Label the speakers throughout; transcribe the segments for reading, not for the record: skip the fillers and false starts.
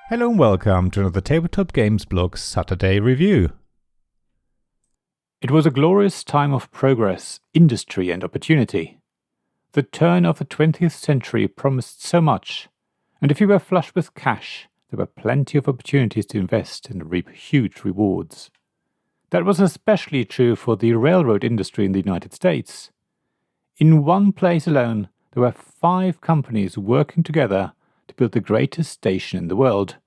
Speaker 1: Hello and welcome to another Tabletop Games Blog Saturday review. It was a glorious time of progress, industry and opportunity. The turn of the 20th century promised so much, and if you were flush with cash, there were plenty of opportunities to invest and reap huge rewards. That was especially true for the railroad industry in the United States. In one place alone, there were 5 companies working together to build the greatest station in the world.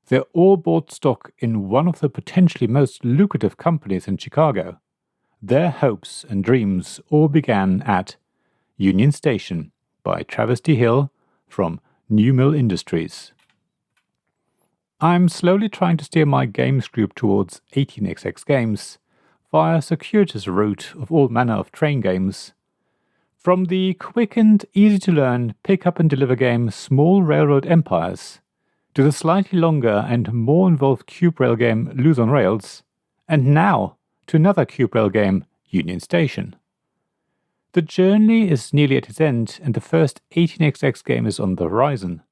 Speaker 1: They all bought stock in one of the potentially most lucrative companies in Chicago. Their hopes and dreams all began at Union Station by Travis D. Hill from New Mill Industries. I'm slowly trying to steer my games group towards 18xx games via a circuitous route of all manner of train games. From the quick and easy-to-learn pick-up-and-deliver game Small Railroad Empires, to the slightly longer and more involved cube rail game Lose on Rails, and now to another cube rail game, Union Station. The journey is nearly at its end, and the first 18xx game is on the horizon.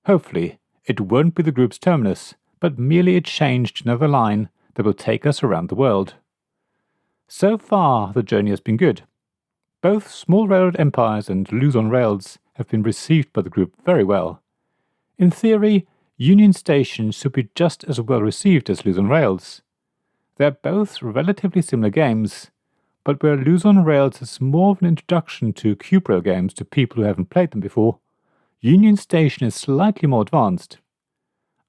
Speaker 1: Hopefully, it won't be the group's terminus, but merely a change to another line that will take us around the world. So far, the journey has been good. Both Small Railroad Empires and Lose on Rails have been received by the group very well. In theory, Union Station should be just as well received as Lose on Rails. They're both relatively similar games, but where Lose on Rails is more of an introduction to cube rail games to people who haven't played them before, Union Station is slightly more advanced.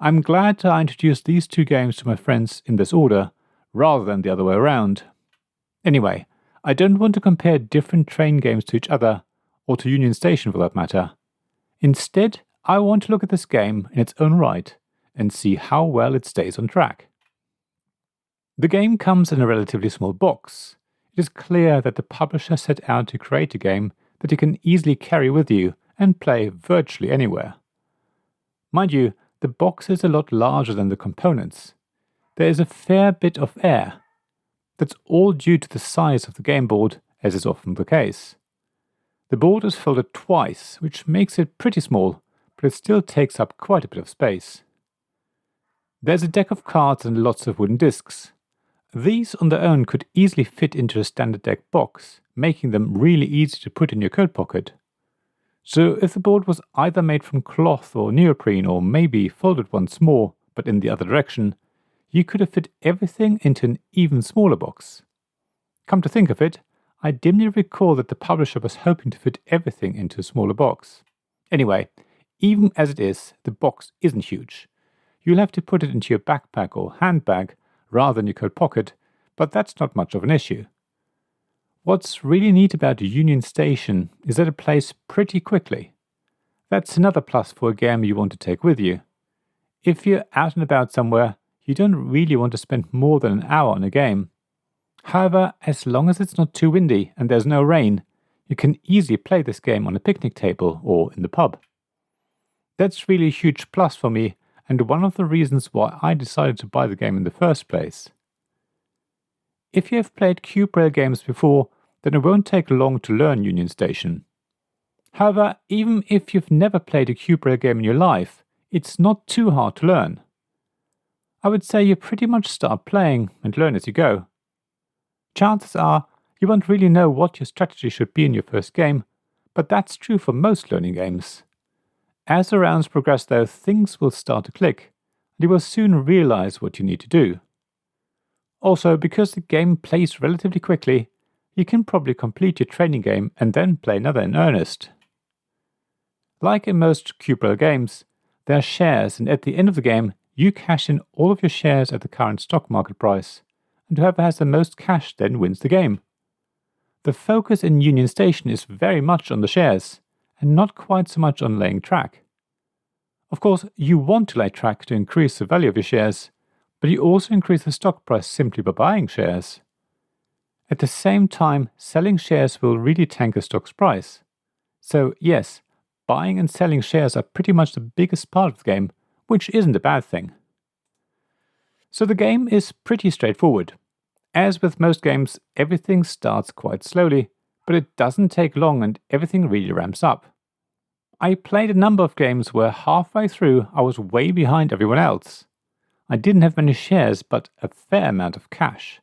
Speaker 1: I'm glad I introduced these 2 games to my friends in this order, rather than the other way around. Anyway, I don't want to compare different train games to each other, or to Union Station for that matter. Instead, I want to look at this game in its own right and see how well it stays on track. The game comes in a relatively small box. It is clear that the publisher set out to create a game that you can easily carry with you and play virtually anywhere. Mind you, the box is a lot larger than the components. There is a fair bit of air. That's all due to the size of the game board, as is often the case. The board is folded twice, which makes it pretty small, but it still takes up quite a bit of space. There's a deck of cards and lots of wooden discs. These on their own could easily fit into a standard deck box, making them really easy to put in your coat pocket. So if the board was either made from cloth or neoprene, or maybe folded once more, but in the other direction, you could have fit everything into an even smaller box. Come to think of it, I dimly recall that the publisher was hoping to fit everything into a smaller box. Anyway, even as it is, the box isn't huge. You'll have to put it into your backpack or handbag rather than your coat pocket, but that's not much of an issue. What's really neat about Union Station is that it plays pretty quickly. That's another plus for a game you want to take with you. If you're out and about somewhere, you don't really want to spend more than an hour on a game. However, as long as it's not too windy and there's no rain, you can easily play this game on a picnic table or in the pub. That's really a huge plus for me, and one of the reasons why I decided to buy the game in the first place. If you have played cube rail games before, then it won't take long to learn Union Station. However, even if you've never played a cube rail game in your life, it's not too hard to learn. I would say you pretty much start playing and learn as you go. Chances are you won't really know what your strategy should be in your first game, but that's true for most learning games. As the rounds progress though, things will start to click, and you will soon realize what you need to do. Also, because the game plays relatively quickly, you can probably complete your training game and then play another in earnest. Like in most cube rail games, there are shares, and at the end of the game, you cash in all of your shares at the current stock market price, and whoever has the most cash then wins the game. The focus in Union Station is very much on the shares, and not quite so much on laying track. Of course, you want to lay track to increase the value of your shares, but you also increase the stock price simply by buying shares. At the same time, selling shares will really tank a stock's price. So yes, buying and selling shares are pretty much the biggest part of the game, which isn't a bad thing. So the game is pretty straightforward. As with most games, everything starts quite slowly, but it doesn't take long and everything really ramps up. I played a number of games where halfway through I was way behind everyone else. I didn't have many shares, but a fair amount of cash.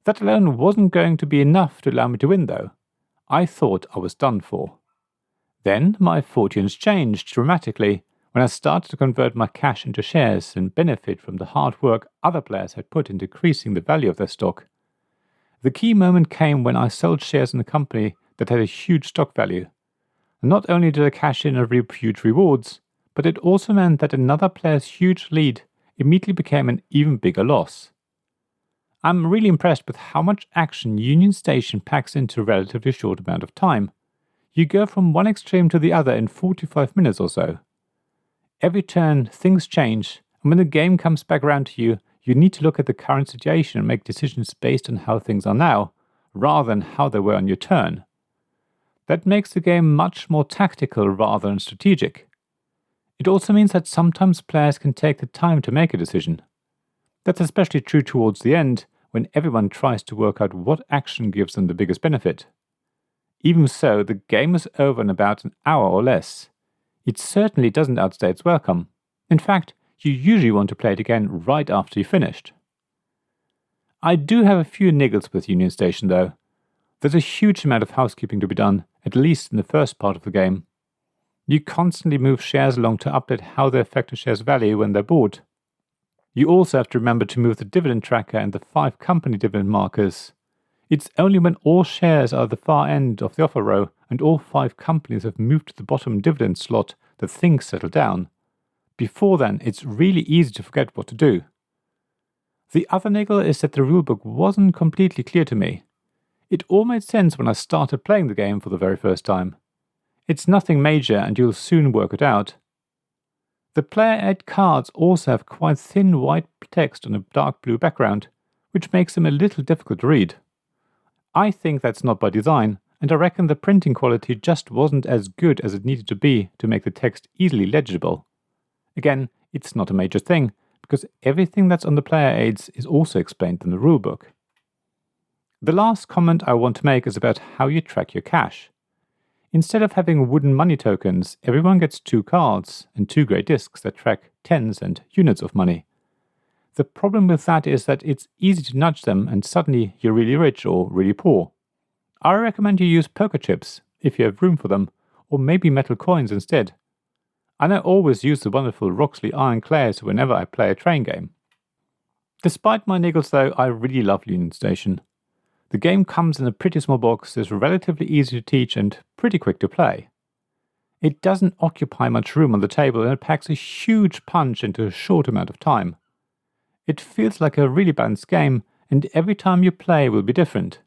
Speaker 1: That alone wasn't going to be enough to allow me to win, though. I thought I was done for. Then my fortunes changed dramatically when I started to convert my cash into shares and benefit from the hard work other players had put into increasing the value of their stock. The key moment came when I sold shares in a company that had a huge stock value. And not only did I cash in and reap huge rewards, but it also meant that another player's huge lead immediately became an even bigger loss. I'm really impressed with how much action Union Station packs into a relatively short amount of time. You go from one extreme to the other in 45 minutes or so. Every turn, things change, and when the game comes back around to you, you need to look at the current situation and make decisions based on how things are now, rather than how they were on your turn. That makes the game much more tactical rather than strategic. It also means that sometimes players can take the time to make a decision. That's especially true towards the end, when everyone tries to work out what action gives them the biggest benefit. Even so, the game is over in about an hour or less. It certainly doesn't outstay its welcome. In fact, you usually want to play it again right after you've finished. I do have a few niggles with Union Station though. There's a huge amount of housekeeping to be done, at least in the first part of the game. You constantly move shares along to update how they affect a share's value when they're bought. You also have to remember to move the dividend tracker and the 5 company dividend markers. It's only when all shares are at the far end of the offer row and all 5 companies have moved to the bottom dividend slot that things settle down. Before then, it's really easy to forget what to do. The other niggle is that the rulebook wasn't completely clear to me. It all made sense when I started playing the game for the very first time. It's nothing major and you'll soon work it out. The player aid cards also have quite thin white text on a dark blue background, which makes them a little difficult to read. I think that's not by design, and I reckon the printing quality just wasn't as good as it needed to be to make the text easily legible. Again, it's not a major thing, because everything that's on the player aids is also explained in the rulebook. The last comment I want to make is about how you track your cash. Instead of having wooden money tokens, everyone gets 2 cards and 2 grey discs that track tens and units of money. The problem with that is that it's easy to nudge them and suddenly you're really rich or really poor. I recommend you use poker chips, if you have room for them, or maybe metal coins instead. And I always use the wonderful Roxley iron clays whenever I play a train game. Despite my niggles though, I really love Union Station. The game comes in a pretty small box, is relatively easy to teach and pretty quick to play. It doesn't occupy much room on the table and it packs a huge punch into a short amount of time. It feels like a really balanced game and every time you play will be different.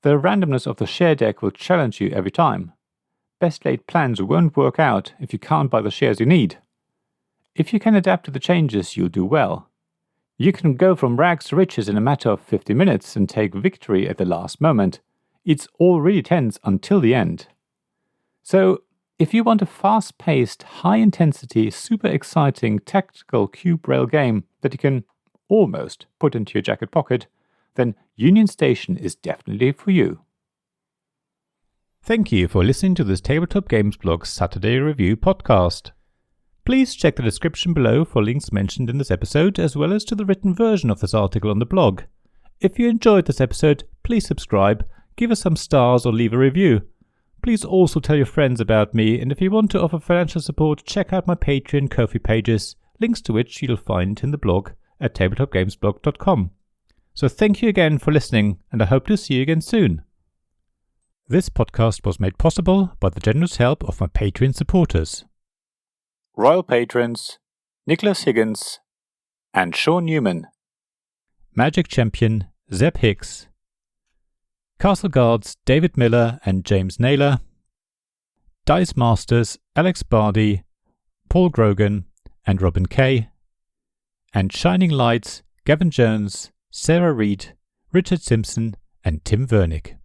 Speaker 1: The randomness of the share deck will challenge you every time. Best laid plans won't work out if you can't buy the shares you need. If you can adapt to the changes, you'll do well. You can go from rags to riches in a matter of 50 minutes and take victory at the last moment. It's all really tense until the end. So, if you want a fast-paced, high-intensity, super exciting, tactical cube rail game that you can almost put into your jacket pocket, then Union Station is definitely for you. Thank you for listening to this Tabletop Games Blog Saturday Review podcast. Please check the description below for links mentioned in this episode, as well as to the written version of this article on the blog. If you enjoyed this episode, please subscribe, give us some stars or leave a review. Please also tell your friends about me, and if you want to offer financial support, check out my Patreon and Ko-fi pages, links to which you'll find in the blog at tabletopgamesblog.com. So thank you again for listening, and I hope to see you again soon. This podcast was made possible by the generous help of my Patreon supporters. Royal Patrons Nicholas Higgins and Sean Newman, Magic Champion Zeb Hicks, Castle Guards David Miller and James Naylor, Dice Masters Alex Bardi, Paul Grogan and Robin Kay, and Shining Lights Gavin Jones, Sarah Reed, Richard Simpson and Tim Vernick.